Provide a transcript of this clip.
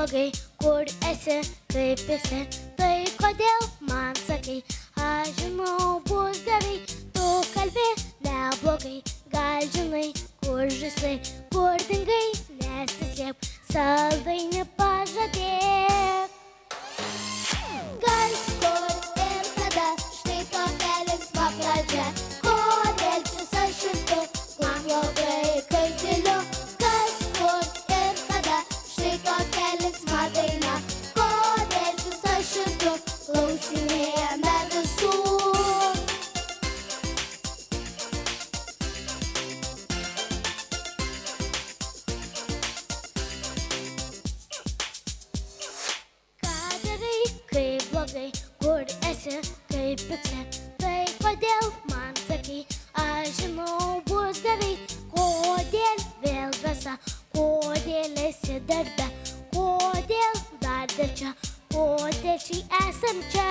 blogai, kur esi, kaip esi, tai kodėl man sakai, aš žinau, bus gerai, tu kalbi neblogai, gal žinai, kur žaisai, kur dingai, nesislėp, saldainį pažadėk. Kas, kur ir kada, štai tokia linksma pradžia, kodėl visą šimtu, man blogai, kai tyliu. Kas, kur ir kada, štai tokia linksma daina, kodėl visą šimtu, klausinėjame visų. Kaip blogai, kur esi, kaip pikti, tai kodėl man sakai, aš žinau, bus gerai, kodėl vėl drąsa, kodėl esi darbe, kodėl dar dėl čia, kodėl čia esam čia.